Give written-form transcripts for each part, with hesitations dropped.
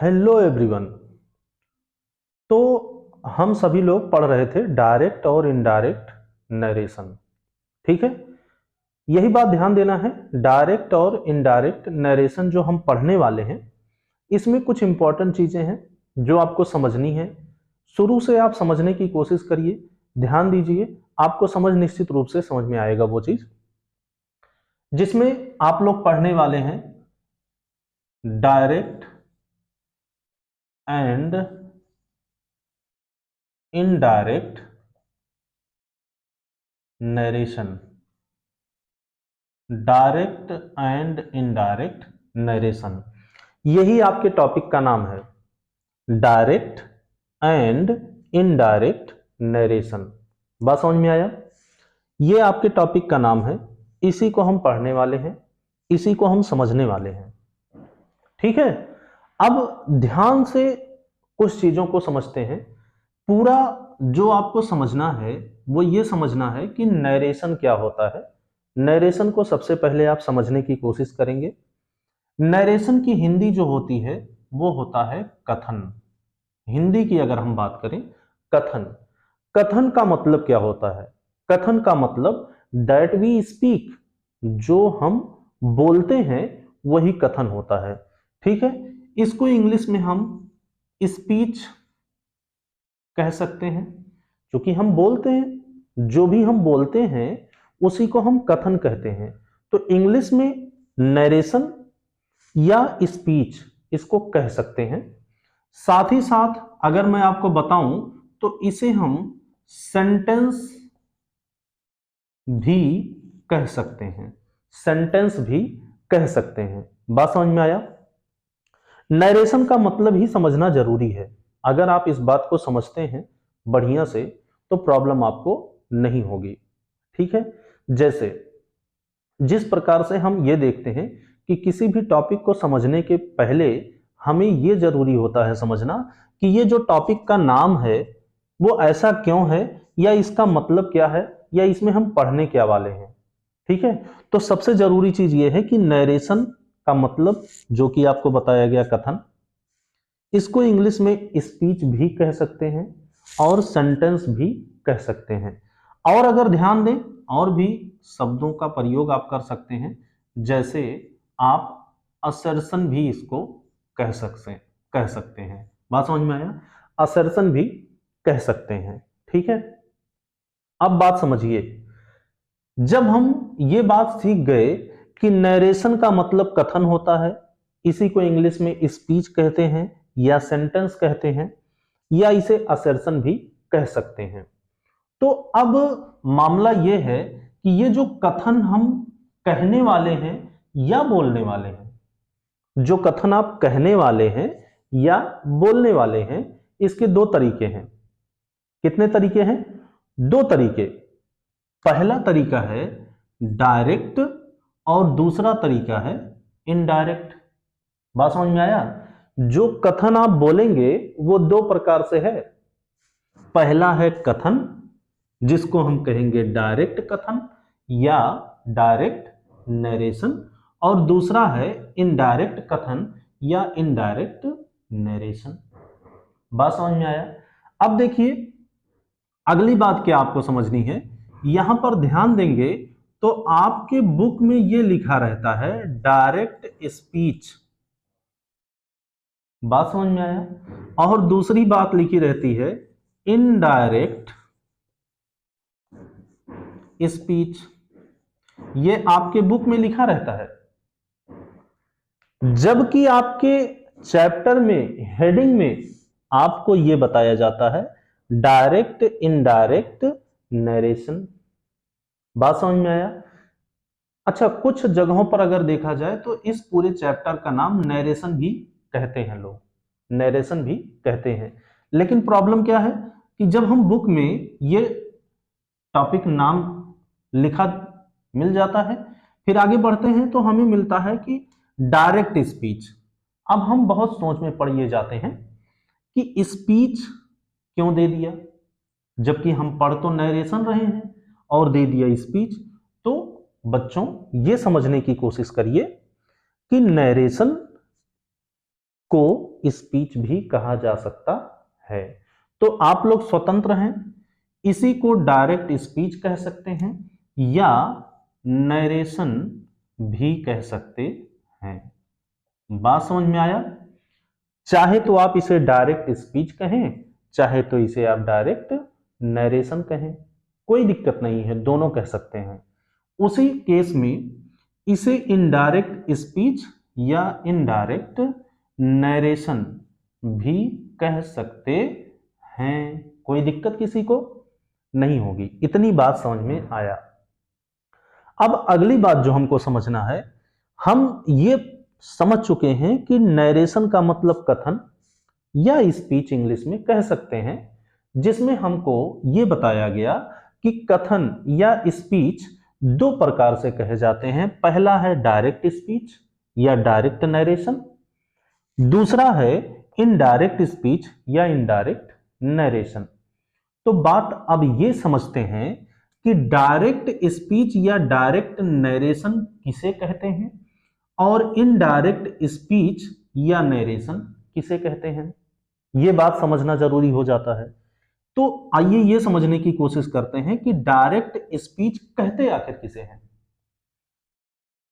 Hello everyone. तो हम सभी लोग पढ़ रहे थे डायरेक्ट और इनडायरेक्ट नरेशन। ठीक है, यही बात ध्यान देना है। डायरेक्ट और इनडायरेक्ट नरेशन जो हम पढ़ने वाले हैं, इसमें कुछ इंपॉर्टेंट चीजें हैं जो आपको समझनी है। शुरू से आप समझने की कोशिश करिए, ध्यान दीजिए, आपको समझ निश्चित रूप से समझ में आएगा वो चीज जिसमें आप लोग पढ़ने वाले हैं direct and indirect narration. Direct and indirect narration, यही आपके टॉपिक का नाम है, डायरेक्ट एंड इनडायरेक्ट नरेशन। बात समझ में आया? ये आपके टॉपिक का नाम है, इसी को हम पढ़ने वाले हैं, इसी को हम समझने वाले हैं। ठीक है, अब ध्यान से कुछ चीजों को समझते हैं। पूरा जो आपको समझना है वो ये समझना है कि नरेशन क्या होता है। नरेशन को सबसे पहले आप समझने की कोशिश करेंगे। नरेशन की हिंदी जो होती है वो होता है कथन। हिंदी की अगर हम बात करें, कथन। कथन का मतलब क्या होता है? कथन का मतलब दैट वी स्पीक, जो हम बोलते हैं वही कथन होता है। ठीक है, इसको इंग्लिश में हम स्पीच कह सकते हैं। क्योंकि हम बोलते हैं, जो भी हम बोलते हैं उसी को हम कथन कहते हैं। तो इंग्लिश में नरेशन या स्पीच इसको कह सकते हैं। साथ ही साथ अगर मैं आपको बताऊं तो इसे हम सेंटेंस भी कह सकते हैं। सेंटेंस भी कह सकते हैं। बात समझ में आया? नरेशन का मतलब ही समझना जरूरी है। अगर आप इस बात को समझते हैं बढ़िया से तो प्रॉब्लम आपको नहीं होगी। ठीक है, जैसे जिस प्रकार से हम ये देखते हैं कि किसी भी टॉपिक को समझने के पहले हमें ये जरूरी होता है समझना कि ये जो टॉपिक का नाम है वो ऐसा क्यों है, या इसका मतलब क्या है, या इसमें हम पढ़ने क्या वाले हैं। ठीक है, तो सबसे जरूरी चीज ये है कि नरेशन का मतलब जो कि आपको बताया गया कथन, इसको इंग्लिश में स्पीच भी कह सकते हैं और सेंटेंस भी कह सकते हैं। और अगर ध्यान दें, और भी शब्दों का प्रयोग आप कर सकते हैं। जैसे आप असर्शन भी इसको कह सकते हैं। बात समझ में आया? असर्शन भी कह सकते हैं। ठीक है, अब बात समझिए। जब हम ये बात सीख गए कि नरेशन का मतलब कथन होता है, इसी को इंग्लिश में स्पीच कहते हैं या सेंटेंस कहते हैं, या इसे असर्शन भी कह सकते हैं। तो अब मामला यह है कि ये जो कथन हम कहने वाले हैं या बोलने वाले हैं, जो कथन आप कहने वाले हैं या बोलने वाले हैं, इसके दो तरीके हैं। कितने तरीके हैं? दो तरीके। पहला तरीका है डायरेक्ट और दूसरा तरीका है इनडायरेक्ट। बात समझ में आया? जो कथन आप बोलेंगे वो दो प्रकार से है। पहला है कथन, जिसको हम कहेंगे डायरेक्ट कथन या डायरेक्ट नरेशन, और दूसरा है इनडायरेक्ट कथन या इनडायरेक्ट नरेशन। बात समझ में आया? अब देखिए, अगली बात क्या आपको समझनी है, यहां पर ध्यान देंगे तो आपके बुक में यह लिखा रहता है डायरेक्ट स्पीच। बात समझ में आया? और दूसरी बात लिखी रहती है इनडायरेक्ट स्पीच। ये आपके बुक में लिखा रहता है, जबकि आपके चैप्टर में हेडिंग में आपको यह बताया जाता है डायरेक्ट इनडायरेक्ट नरेशन। बात समझ में आया? अच्छा, कुछ जगहों पर अगर देखा जाए तो इस पूरे चैप्टर का नाम नरेशन भी कहते हैं लोग, नरेशन भी कहते हैं। लेकिन प्रॉब्लम क्या है कि जब हम बुक में ये टॉपिक नाम लिखा मिल जाता है, फिर आगे बढ़ते हैं तो हमें मिलता है कि डायरेक्ट स्पीच। अब हम बहुत सोच में पड़ ये जाते हैं कि स्पीच क्यों दे दिया, जबकि हम पढ़ तो नरेशन रहे हैं और दे दिया स्पीच। तो बच्चों ये समझने की कोशिश करिए कि नरेशन को स्पीच भी कहा जा सकता है। तो आप लोग स्वतंत्र हैं, इसी को डायरेक्ट स्पीच कह सकते हैं या नरेशन भी कह सकते हैं। बात समझ में आया? चाहे तो आप इसे डायरेक्ट स्पीच कहें, चाहे तो इसे आप डायरेक्ट नरेशन कहें, कोई दिक्कत नहीं है, दोनों कह सकते हैं। उसी केस में इसे इनडायरेक्ट स्पीच या इनडायरेक्ट नरेशन भी कह सकते हैं, कोई दिक्कत किसी को नहीं होगी। इतनी बात समझ में आया। अब अगली बात जो हमको समझना है, हम ये समझ चुके हैं कि नरेशन का मतलब कथन या स्पीच इंग्लिश में कह सकते हैं, जिसमें हमको ये बताया गया कि कथन या स्पीच दो प्रकार से कहे जाते हैं। पहला है डायरेक्ट स्पीच या डायरेक्ट नरेशन, दूसरा है इनडायरेक्ट स्पीच या इनडायरेक्ट नरेशन। तो बात अब ये समझते हैं कि डायरेक्ट स्पीच या डायरेक्ट नरेशन किसे कहते हैं और इनडायरेक्ट स्पीच या नरेशन किसे कहते हैं, ये बात समझना जरूरी हो जाता है। तो आइए ये समझने की कोशिश करते हैं कि डायरेक्ट स्पीच कहते आखिर किसे हैं।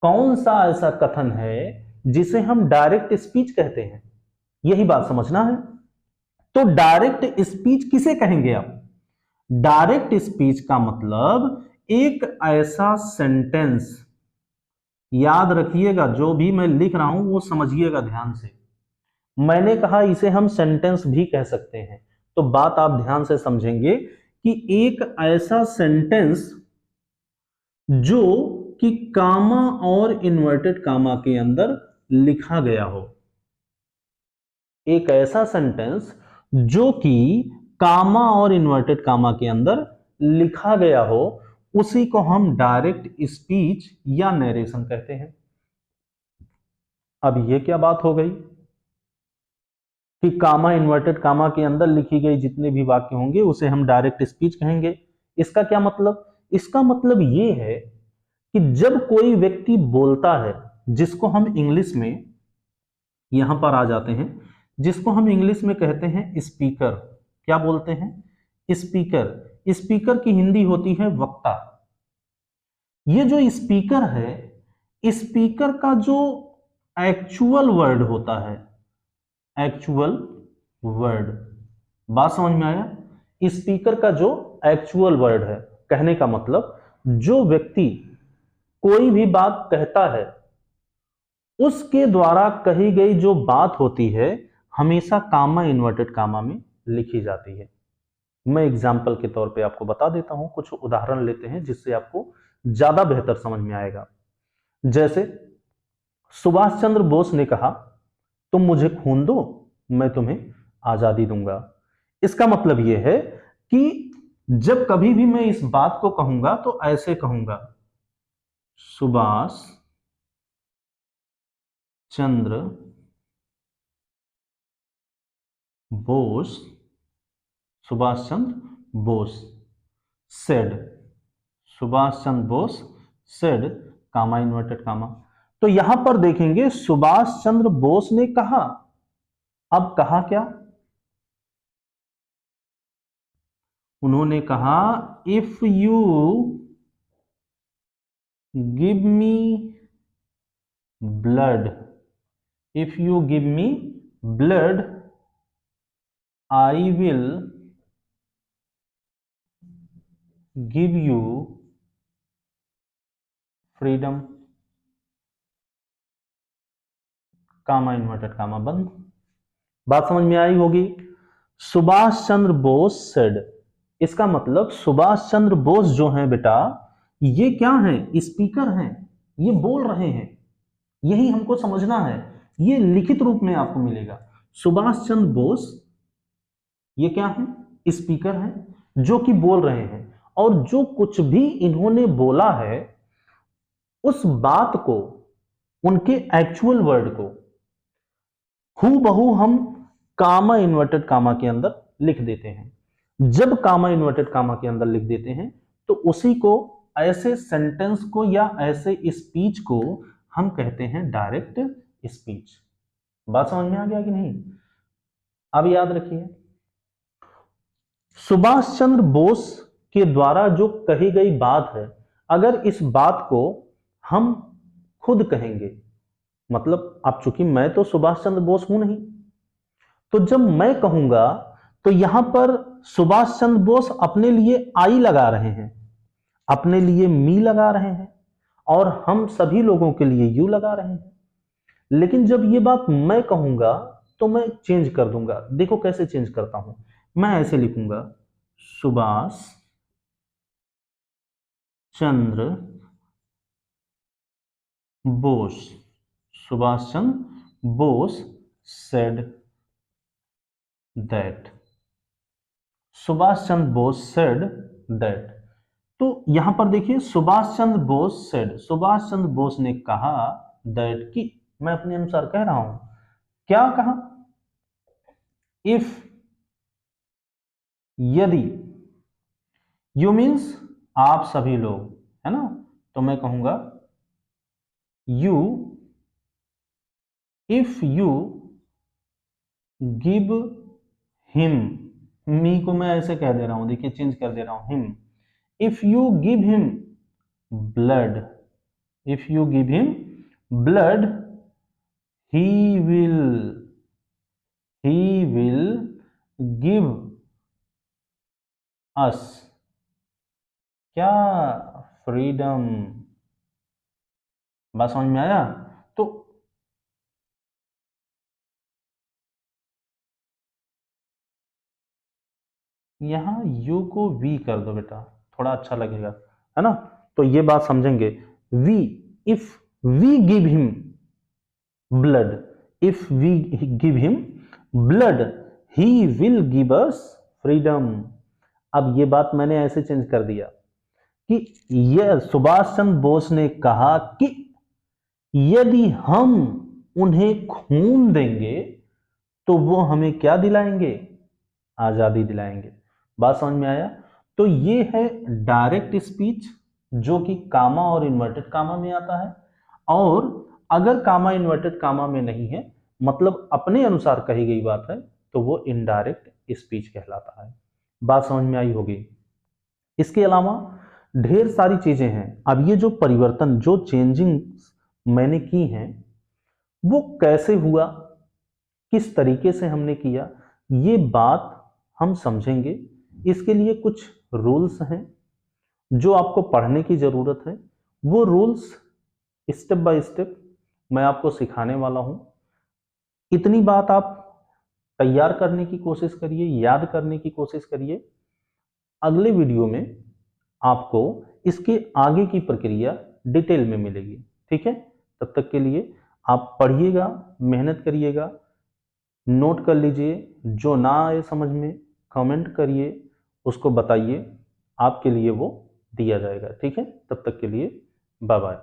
कौन सा ऐसा कथन है जिसे हम डायरेक्ट स्पीच कहते हैं, यही बात समझना है। तो डायरेक्ट स्पीच किसे कहेंगे आप? डायरेक्ट स्पीच का मतलब एक ऐसा सेंटेंस, याद रखिएगा जो भी मैं लिख रहा हूं वो समझिएगा ध्यान से। मैंने कहा इसे हम सेंटेंस भी कह सकते हैं, तो बात आप ध्यान से समझेंगे कि एक ऐसा सेंटेंस जो कि कामा और इन्वर्टेड कामा के अंदर लिखा गया हो, एक ऐसा सेंटेंस जो कि कामा और इन्वर्टेड कामा के अंदर लिखा गया हो, उसी को हम डायरेक्ट स्पीच या नरेशन कहते हैं। अब ये क्या बात हो गई कि कामा इन्वर्टेड कामा के अंदर लिखी गई जितने भी वाक्य होंगे उसे हम डायरेक्ट स्पीच कहेंगे। इसका क्या मतलब? इसका मतलब ये है कि जब कोई व्यक्ति बोलता है, जिसको हम इंग्लिश में, यहां पर आ जाते हैं, जिसको हम इंग्लिश में कहते हैं स्पीकर। क्या बोलते हैं? स्पीकर। स्पीकर की हिंदी होती है वक्ता। ये जो स्पीकर है, स्पीकर का जो एक्चुअल वर्ड होता है, एक्चुअल वर्ड, बात समझ में आया? स्पीकर का जो एक्चुअल वर्ड है, कहने का मतलब जो व्यक्ति कोई भी बात कहता है, उसके द्वारा कही गई जो बात होती है हमेशा कामा इन्वर्टेड कामा में लिखी जाती है। मैं एग्जाम्पल के तौर पे आपको बता देता हूं, कुछ उदाहरण लेते हैं जिससे आपको ज्यादा बेहतर समझ में आएगा। जैसे सुभाष चंद्र बोस ने कहा, तुम मुझे खून दो, मैं तुम्हें आजादी दूंगा। इसका मतलब यह है कि जब कभी भी मैं इस बात को कहूंगा तो ऐसे कहूंगा, सुभाष चंद्र बोस, सुभाष चंद्र बोस सेड, सुभाष चंद्र बोस सेड, कामा इन्वर्टेड कामा। तो यहां पर देखेंगे सुभाष चंद्र बोस ने कहा। अब कहा क्या? उन्होंने कहा, if you give me blood, if you give me blood I will give you freedom, comma inverted comma बंद। बात समझ में आई होगी। सुभाष चंद्र बोस सेड, इसका मतलब सुभाष चंद्र बोस जो हैं बेटा, ये क्या हैं? स्पीकर हैं, ये बोल रहे हैं। यही हमको समझना है, ये लिखित रूप में आपको मिलेगा। सुभाष चंद्र बोस ये क्या है? स्पीकर हैं जो कि बोल रहे हैं, और जो कुछ भी इन्होंने बोला है उस बात को, उनके एक्चुअल वर्ड को हूबहू हम कामा इन्वर्टेड कामा के अंदर लिख देते हैं। जब कामा इन्वर्टेड कामा के अंदर लिख देते हैं तो उसी को, ऐसे सेंटेंस को या ऐसे स्पीच को हम कहते हैं डायरेक्ट स्पीच। बात समझ में आ गया कि नहीं? अब याद रखिए, सुभाष चंद्र बोस के द्वारा जो कही गई बात है, अगर इस बात को हम खुद कहेंगे, मतलब अब चूंकि मैं तो सुभाष चंद्र बोस हूं नहीं, तो जब मैं कहूंगा तो यहां पर सुभाष चंद्र बोस अपने लिए आई लगा रहे हैं, अपने लिए मी लगा रहे हैं, और हम सभी लोगों के लिए यू लगा रहे हैं। लेकिन जब ये बात मैं कहूंगा तो मैं चेंज कर दूंगा। देखो कैसे चेंज करता हूं, मैं ऐसे लिखूंगा, Subhash Chandra Bose, Subhash Chandra Bose said that, Subhash Chandra Bose said that. तो यहां पर देखिए, सुभाष चंद्र बोस सेड, सुभाष चंद्र बोस ने कहा, दैट की मैं अपने अनुसार कह रहा हूं। क्या कहा? इफ, यदि, यू मीन्स आप सभी लोग, है ना, तो मैं कहूंगा you, if you give him, me को मैं ऐसे कह दे रहा हूं, देखिए चेंज कर दे रहा हूं, him, if you give him blood, if you give him blood, he will give us क्या? फ्रीडम। बात समझ में आया? तो यहां यू को वी कर दो बेटा, थोड़ा अच्छा लगेगा, है ना। तो ये बात समझेंगे, we, if we give him blood, if we give him blood, he will give us freedom. अब ये बात मैंने ऐसे चेंज कर दिया कि यह सुभाष चंद्र बोस ने कहा कि यदि हम उन्हें खून देंगे तो वो हमें क्या दिलाएंगे? आजादी दिलाएंगे। बात समझ में आया? तो ये है डायरेक्ट स्पीच, जो कि कामा और इन्वर्टेड कामा में आता है, और अगर कामा इन्वर्टेड कामा में नहीं है, मतलब अपने अनुसार कही गई बात है, तो वो इनडायरेक्ट स्पीच कहलाता है। बात समझ में आई होगी। इसके अलावा ढेर सारी चीजें हैं। अब ये जो परिवर्तन, जो चेंजिंग मैंने की हैं, वो कैसे हुआ, किस तरीके से हमने किया, ये बात हम समझेंगे। इसके लिए कुछ रूल्स हैं जो आपको पढ़ने की जरूरत है। वो रूल्स स्टेप बाय स्टेप मैं आपको सिखाने वाला हूं। इतनी बात आप तैयार करने की कोशिश करिए, याद करने की कोशिश करिए। अगले वीडियो में आपको इसके आगे की प्रक्रिया डिटेल में मिलेगी, ठीक है। तब तक के लिए आप पढ़िएगा, मेहनत करिएगा, नोट कर लीजिए। जो ना आए समझ में, कमेंट करिए, उसको बताइए, आपके लिए वो दिया जाएगा, ठीक है। तब तक के लिए बाय बाय।